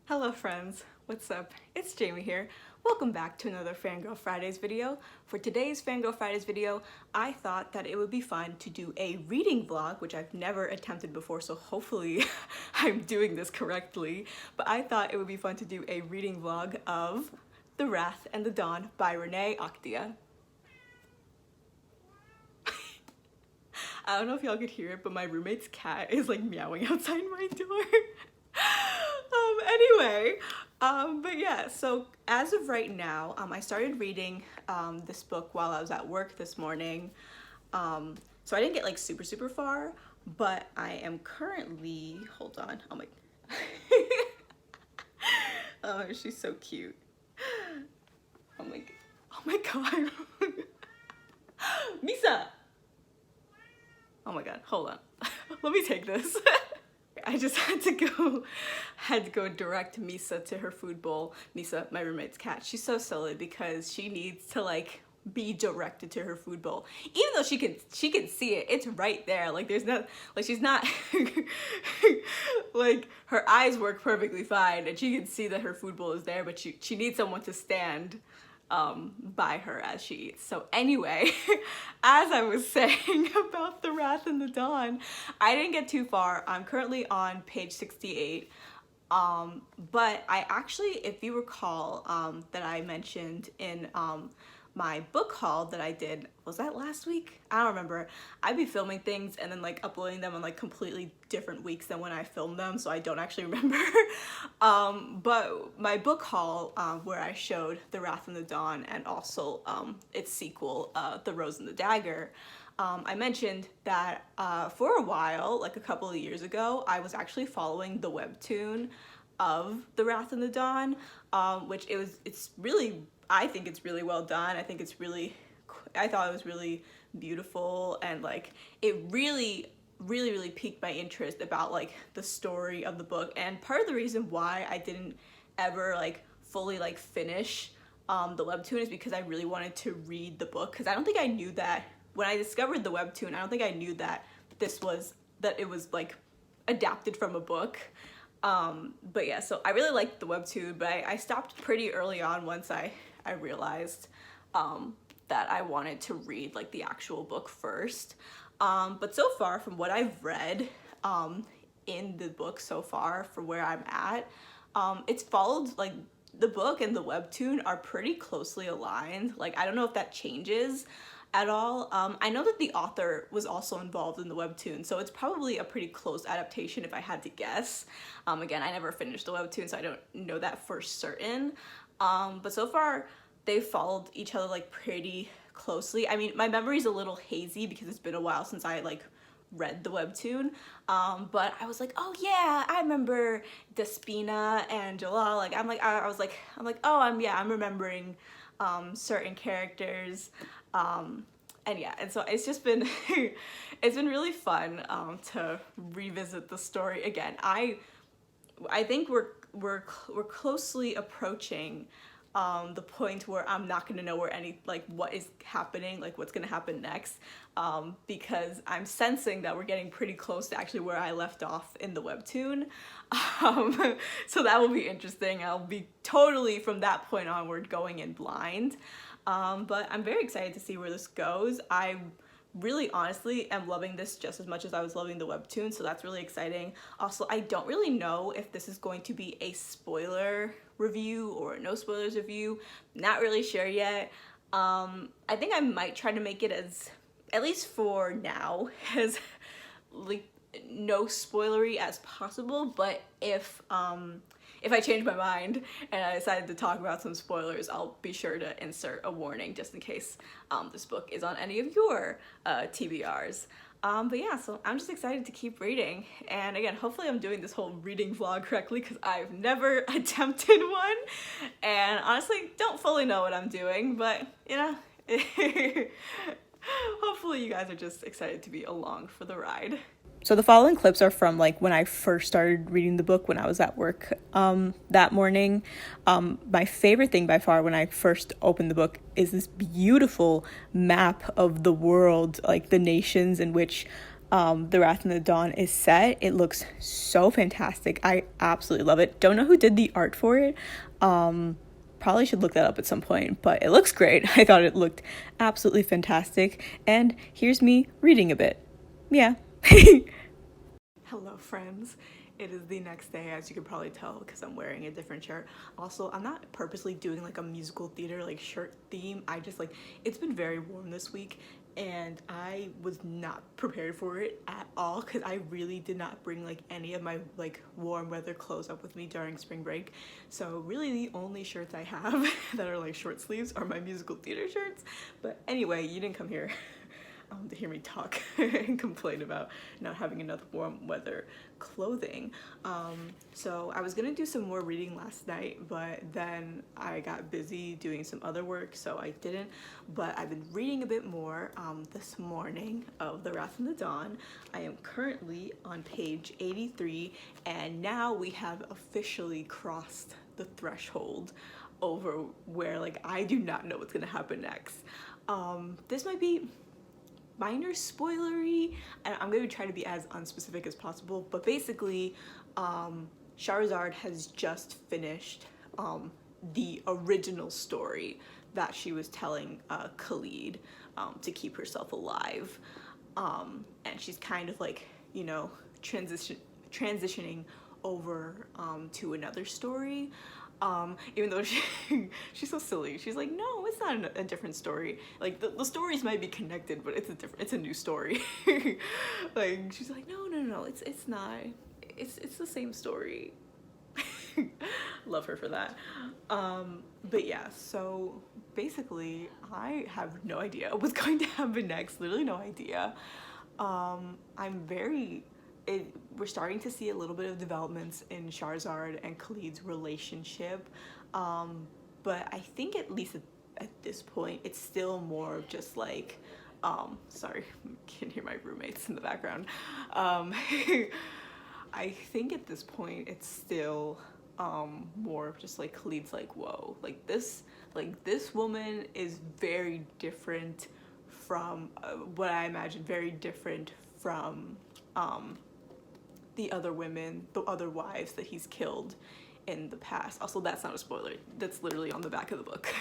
Hello friends, what's up? It's Jaime here. Welcome back to another Fangirl Fridays video. For today's Fangirl Fridays video, I thought that it would be fun to do a reading vlog, which I've never attempted before, so hopefully I'm doing this correctly. But I thought it would be fun to do a reading vlog of The Wrath and the Dawn by Renee Actia. I don't know if y'all could hear it, but my roommate's cat is like meowing outside my door. But yeah, so as of right now, I started reading this book while I was at work this morning. So I didn't get like super far, but I am currently, hold on, oh my, oh, she's so cute. Oh my god. Misa! Oh my god, hold on. Let me take this. I just had to go direct Misa to her food bowl. Misa, my roommate's cat, she's so silly because she needs to like be directed to her food bowl. Even though she can see it, it's right there. Like there's no, like she's not, like her eyes work perfectly fine and she can see that her food bowl is there, but she needs someone to stand by her as she eats. So anyway, as I was saying about The Wrath and the Dawn, I didn't get too far. I'm currently on page 68. But I actually, if you recall, that I mentioned in my book haul that I did, was that last week? I don't remember. I'd be filming things and then like uploading them on like completely different weeks than when I filmed them, so I don't actually remember. But my book haul, where I showed The Wrath and the Dawn and also its sequel, The Rose the Dagger, I mentioned that for a while, like a couple of years ago, I was actually following the webtoon of The Wrath and the Dawn, which it's really, I think it's really well done. I thought it was really beautiful, and like it really piqued my interest about like the story of the book. And part of the reason why I didn't ever like fully like finish the webtoon is because I really wanted to read the book, because I don't think I knew that when I discovered the webtoon. I don't think I knew that it was like adapted from a book. But yeah, so I really liked the webtoon, but I stopped pretty early on once I realized that I wanted to read like the actual book first. But so far, from what I've read in the book so far, from where I'm at, it's followed, like the book and the webtoon are pretty closely aligned. Like I don't know if that changes at all. I know that the author was also involved in the webtoon, so it's probably a pretty close adaptation if I had to guess. Again, I never finished the webtoon, so I don't know that for certain. But so far, they've followed each other like pretty closely. I mean, my memory's a little hazy because it's been a while since I like read the webtoon, but I was like, oh yeah, I remember Despina and Jalal. Like I'm remembering certain characters. And yeah, and so it's just been it's been really fun to revisit the story again. I think we're closely approaching the point where I'm not going to know where what is happening, like what's going to happen next, because I'm sensing that we're getting pretty close to actually where I left off in the webtoon. So that will be interesting. I'll be totally from that point onward going in blind. But I'm very excited to see where this goes. I really honestly am loving this just as much as I was loving the webtoon, so that's really exciting. Also, I don't really know if this is going to be a spoiler review or a no spoilers review. Not really sure yet. I think I might try to make it as, at least for now, as like no spoilery as possible, but if I change my mind and I decided to talk about some spoilers, I'll be sure to insert a warning just in case this book is on any of your TBRs. But yeah, so I'm just excited to keep reading. And again, hopefully I'm doing this whole reading vlog correctly, because I've never attempted one. And honestly, don't fully know what I'm doing, but you know, hopefully you guys are just excited to be along for the ride. So the following clips are from like when I first started reading the book when I was at work that morning. My favorite thing by far when I first opened the book is this beautiful map of the world, like the nations in which The Wrath in the Dawn is set. It looks so fantastic. I absolutely love it. Don't know who did the art for it. Probably should look that up at some point, but it looks great. I thought it looked absolutely fantastic. And here's me reading a bit. Yeah. Hello, friends. It is the next day, as you can probably tell, because I'm wearing a different shirt. Also, I'm not purposely doing like a musical theater like shirt theme. I just like, it's been very warm this week and I was not prepared for it at all because I really did not bring like any of my like warm weather clothes up with me during spring break. So really the only shirts I have that are like short sleeves are my musical theater shirts. But anyway, you didn't come here to hear me talk and complain about not having enough warm weather clothing. So I was gonna do some more reading last night, but then I got busy doing some other work, so I didn't. But I've been reading a bit more this morning of The Wrath in the Dawn. I am currently on page 83, and now we have officially crossed the threshold over where like I do not know what's gonna happen next. This might be minor spoilery, and I'm going to try to be as unspecific as possible, but basically Charizard has just finished the original story that she was telling Khalid to keep herself alive, and she's kind of like, you know, transitioning over to another story. Even though she's so silly. She's like, no, it's not a different story. Like the stories might be connected, but it's a new story. Like she's like, no, it's not. It's the same story. Love her for that. But yeah, so basically I have no idea what's going to happen next. Literally no idea. We're starting to see a little bit of developments in Charizard and Khalid's relationship, but I think at least at this point it's still more of just like, sorry, I can hear my roommates in the background. I think at this point it's still more of just like Khalid's like, whoa, like this woman is very different from what I imagine, very different from the other women, the other wives that he's killed in the past. Also, that's not a spoiler. That's literally on the back of the book.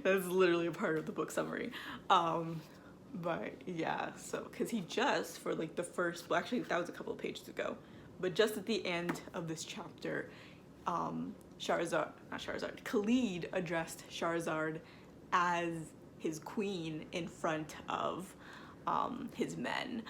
That's literally a part of the book summary. But yeah, so, because he just, for like the first, well actually that was a couple of pages ago, but just at the end of this chapter, Khalid addressed Charizard as his queen in front of his men.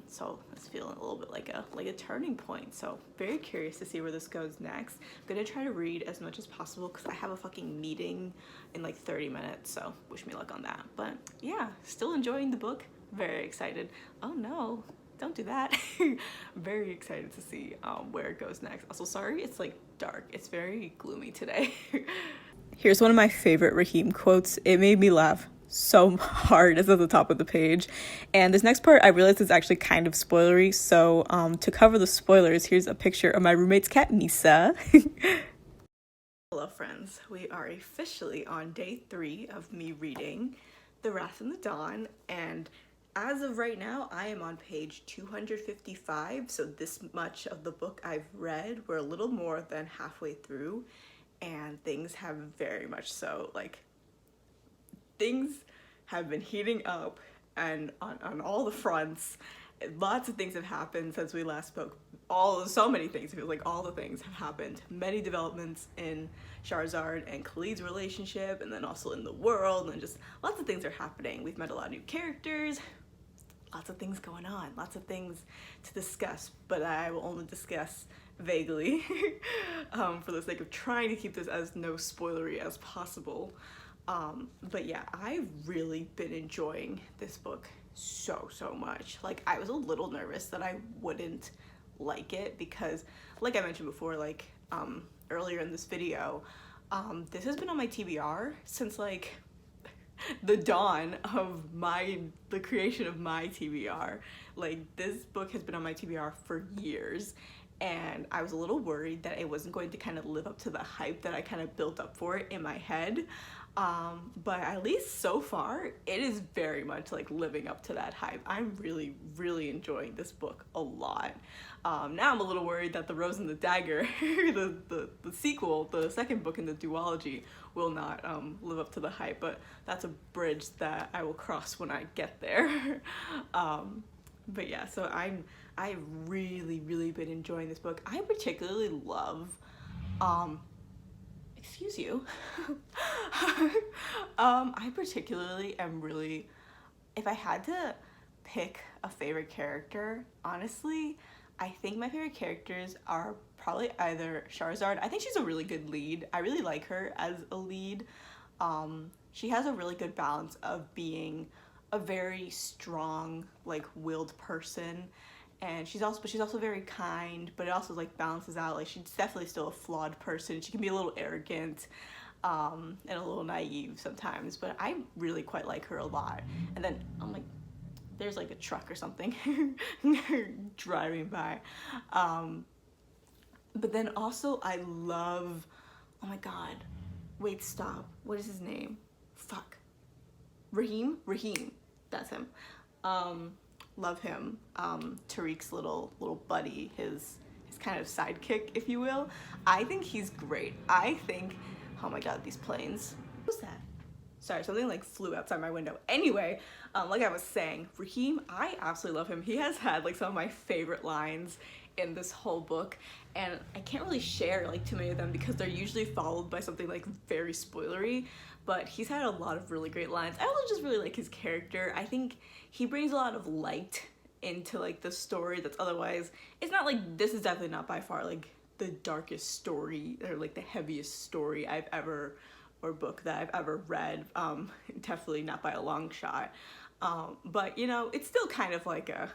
So it's feeling a little bit like a turning point. So very curious to see where this goes next. I'm gonna try to read as much as possible because I have a fucking meeting in like 30 minutes. So wish me luck on that. But yeah, still enjoying the book. Very excited. Oh no, don't do that. Very excited to see where it goes next. Also, sorry, it's like dark. It's very gloomy today. Here's one of my favorite Raheem quotes. It made me laugh so hard. It's at the top of the page, and this next part I realized is actually kind of spoilery, so to cover the spoilers, here's a picture of my roommate's cat Misa. Hello friends, we are officially on day 3 of me reading The Wrath in the Dawn, and as of right now I am on page 255, so this much of the book I've read. We're a little more than halfway through, and things have very much so, like, things have been heating up and on all the fronts. Lots of things have happened since we last spoke. So many things. It feels like all the things have happened. Many developments in Charizard and Khalid's relationship, and then also in the world, and just lots of things are happening. We've met a lot of new characters. Lots of things going on. Lots of things to discuss, but I will only discuss vaguely for the sake of trying to keep this as no spoilery as possible. But yeah, I've really been enjoying this book so much. Like, I was a little nervous that I wouldn't like it because, like I mentioned before, like earlier in this video, this has been on my TBR since like the dawn of the creation of my TBR. Like, this book has been on my TBR for years, and I was a little worried that it wasn't going to kind of live up to the hype that I kind of built up for it in my head. But at least so far, it is very much like living up to that hype. I'm really, really enjoying this book a lot. Now I'm a little worried that the Rose and the Dagger, the sequel, the second book in the duology, will not live up to the hype, but that's a bridge that I will cross when I get there. But yeah, so I've really, really been enjoying this book. I particularly love, excuse you, I particularly am really, if I had to pick a favorite character, honestly, I think my favorite characters are probably either Charizard. I think she's a really good lead. I really like her as a lead. She has a really good balance of being a very strong, like, willed person, and she's also very kind, but it also like balances out. Like, she's definitely still a flawed person. She can be a little arrogant and a little naive sometimes, but I really quite like her a lot. And then I'm like, there's like a truck or something driving by. But then also I love, oh my god, wait, stop, what is his name? Fuck. Raheem, that's him. Love him. Tariq's little buddy, his kind of sidekick, if you will. I think he's great. I think, oh my god, these planes. What was that? Sorry, something like flew outside my window. Anyway, like I was saying, Raheem, I absolutely love him. He has had like some of my favorite lines in this whole book, and I can't really share like too many of them because they're usually followed by something like very spoilery, but he's had a lot of really great lines. I also just really like his character. I think he brings a lot of light into like the story that's otherwise, it's not like, this is definitely not by far like the darkest story or like the heaviest story I've ever, or book that I've ever read, definitely not by a long shot, but you know, it's still kind of like a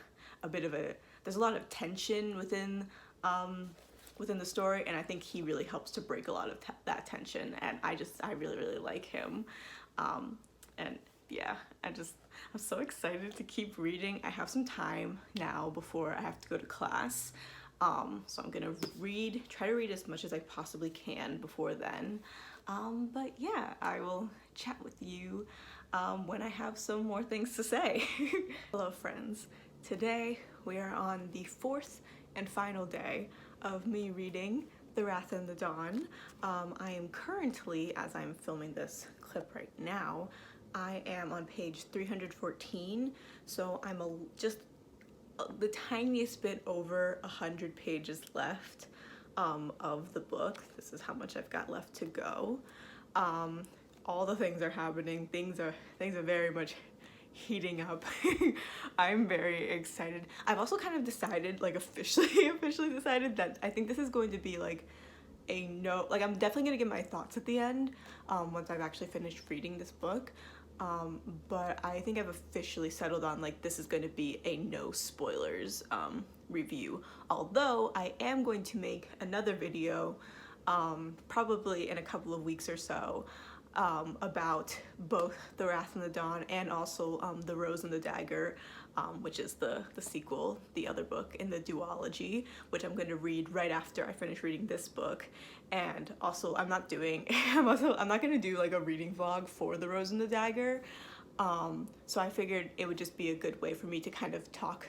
bit of a, there's a lot of tension within the story, and I think he really helps to break a lot of that tension, and I really, really like him. And yeah, I'm so excited to keep reading. I have some time now before I have to go to class, so I'm gonna try to read as much as I possibly can before then. But yeah, I will chat with you when I have some more things to say. Hello friends. Today we are on the fourth and final day of me reading The Wrath and the Dawn. I am currently, as I'm filming this clip right now, I am on page 314, so I'm just the tiniest bit over 100 pages left of the book. This is how much I've got left to go. All the things are happening. Things are very much heating up. I'm very excited. I've also kind of decided, like officially decided that I think this is going to be like a no, like I'm definitely gonna give my thoughts at the end once I've actually finished reading this book. But I think I've officially settled on like this is going to be a no spoilers review, although I am going to make another video probably in a couple of weeks or so about both The Wrath and the Dawn and also The Rose and the Dagger, which is the sequel, the other book in the duology, which I'm going to read right after I finish reading this book. And also I'm not going to do like a reading vlog for The Rose and the Dagger, so I figured it would just be a good way for me to kind of talk,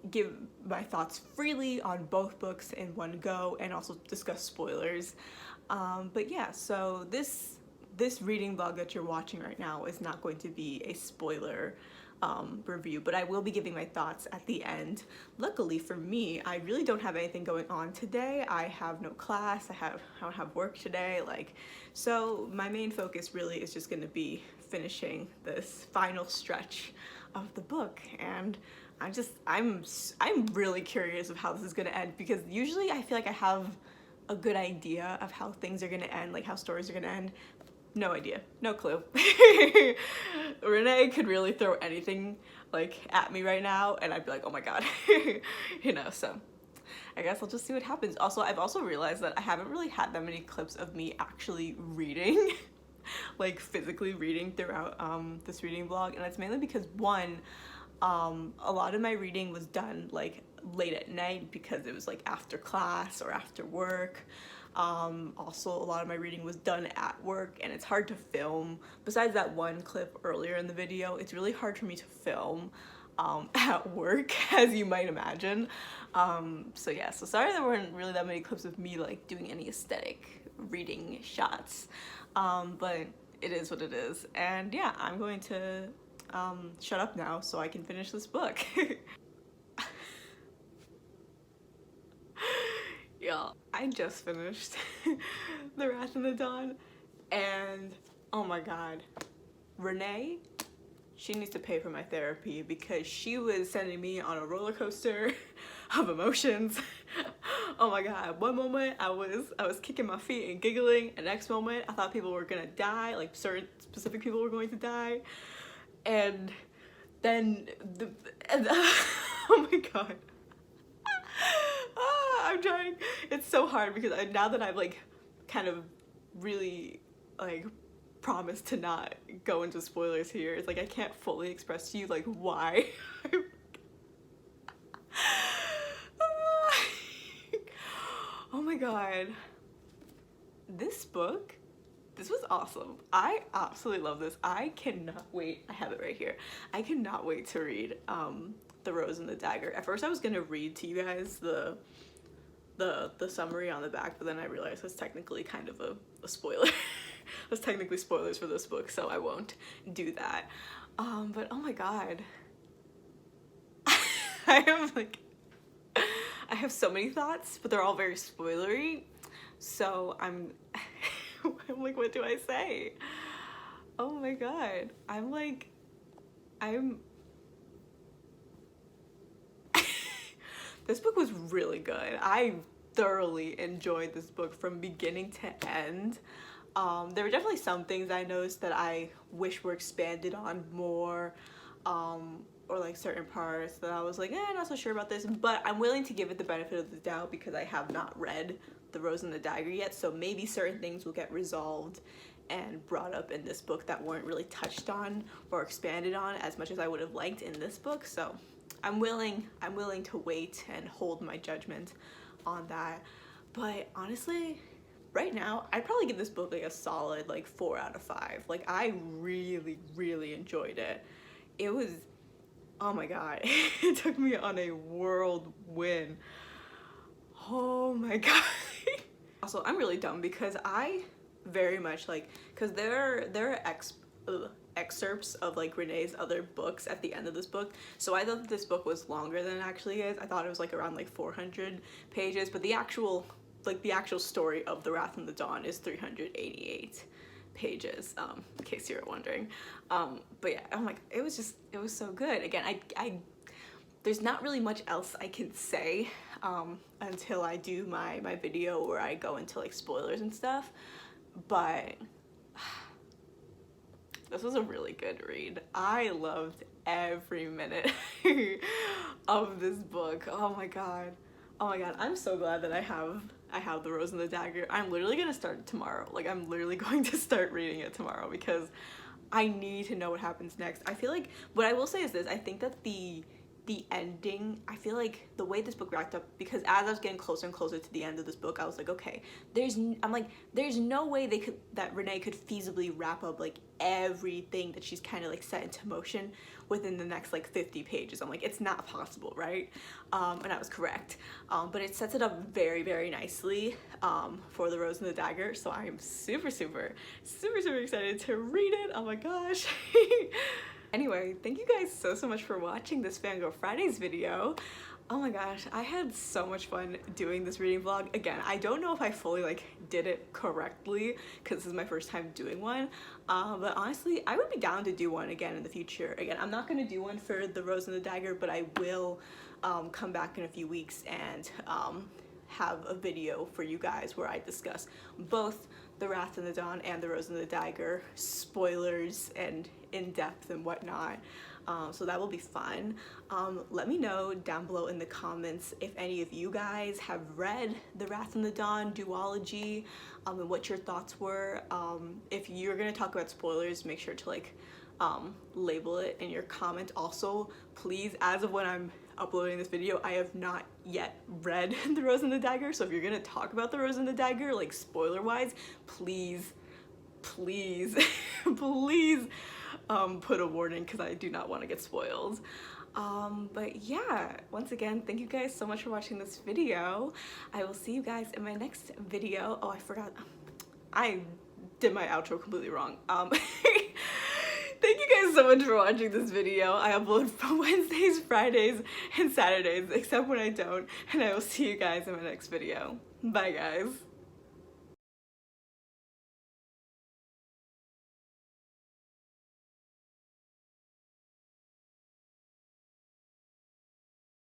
give my thoughts freely on both books in one go and also discuss spoilers. But yeah, so this reading vlog that you're watching right now is not going to be a spoiler review, but I will be giving my thoughts at the end. Luckily for me, I really don't have anything going on today. I have no class, I don't have work today, like, so my main focus really is just going to be finishing this final stretch of the book, and I'm really curious of how this is going to end, because usually I feel like I have a good idea of how things are going to end, like how stories are going to end. No idea, no clue. Renee could really throw anything like at me right now and I'd be like, oh my god. You know, so I guess I'll just see what happens. Also, I've also realized that I haven't really had that many clips of me actually reading, like physically reading throughout this reading vlog, and it's mainly because one, a lot of my reading was done like late at night because it was like after class or after work. Also, a lot of my reading was done at work, and it's hard to film. Besides that one clip earlier in the video, it's really hard for me to film at work, as you might imagine. So yeah, so sorry there weren't really that many clips of me like doing any aesthetic reading shots, but it is what it is. And yeah, I'm going to shut up now so I can finish this book. Y'all, I just finished The Wrath of the Dawn, and oh my god, Renee, she needs to pay for my therapy, because she was sending me on a roller coaster of emotions. Oh my god, one moment I was kicking my feet and giggling, and the next moment I thought people were gonna die, like certain specific people were going to die, and then oh my god. I'm trying. It's so hard because now that I've like kind of really like promised to not go into spoilers here, it's like I can't fully express to you like why. Oh my god. This book, this was awesome. I absolutely love this. I cannot wait. I have it right here. I cannot wait to read The Rose and the Dagger. At first I was gonna read to you guys the summary on the back, but then I realized that's technically kind of a spoiler. That's technically spoilers for this book, so I won't do that. But oh my god. I have so many thoughts, but they're all very spoilery. So I'm like, what do I say? Oh my god. This book was really good. I thoroughly enjoyed this book from beginning to end. There were definitely some things I noticed that I wish were expanded on more, or like certain parts that I was like, not so sure about this, but I'm willing to give it the benefit of the doubt because I have not read The Rose and the Dagger yet, so maybe certain things will get resolved and brought up in this book that weren't really touched on or expanded on as much as I would have liked in this book. So I'm willing to wait and hold my judgment on that. But honestly, right now I'd probably give this book like a solid like 4 out of 5. Like I really enjoyed it. It was, oh my god, it took me on a whirlwind. Oh my god. Also, I'm really dumb because I very much like, because there are excerpts of like Renee's other books at the end of this book, so I thought that this book was longer than it actually is. I thought it was like around like 400 pages, but the actual story of The Wrath of the Dawn is 388 pages, in case you were wondering. But yeah, I'm like, it was so good. Again, I there's not really much else I can say until I do my video where I go into like spoilers and stuff, but this was a really good read. I loved every minute of this book. Oh my god. Oh my god. I'm so glad that I have The Rose and the Dagger. I'm literally gonna start it tomorrow. Like I'm literally going to start reading it tomorrow because I need to know what happens next. I feel like, what I will say is this, I think that the ending, I feel like the way this book wrapped up, because as I was getting closer and closer to the end of this book, I was like, okay, there's no way that Renee could feasibly wrap up like everything that she's kind of like set into motion within the next like 50 pages. I'm like, it's not possible, right? And I was correct. But it sets it up very nicely for The Rose and the Dagger, so I am super excited to read it. Oh my gosh. Anyway, thank you guys so much for watching this Fangirl Fridays video. Oh my gosh, I had so much fun doing this reading vlog. Again, I don't know if I fully like did it correctly because this is my first time doing one, but honestly, I would be down to do one again in the future. Again, I'm not gonna do one for The Rose and the Dagger, but I will come back in a few weeks and have a video for you guys where I discuss both The Wrath of the Dawn and The Rose and the Dagger, spoilers and in depth and whatnot. So that will be fun. Let me know down below in the comments if any of you guys have read The Wrath of the Dawn duology, and what your thoughts were. If you're gonna talk about spoilers, make sure to like label it in your comment. Also, please, as of when I'm uploading this video, I have not yet read The Rose and the Dagger, so if you're gonna talk about The Rose and the Dagger, like spoiler wise, please please please put a warning, because I do not want to get spoiled. But yeah, once again, thank you guys so much for watching this video. I will see you guys in my next video. Oh, I forgot, I did my outro completely wrong. Thank you guys so much for watching this video. I upload Wednesdays, Fridays, and Saturdays, except when I don't, and I will see you guys in my next video. Bye guys.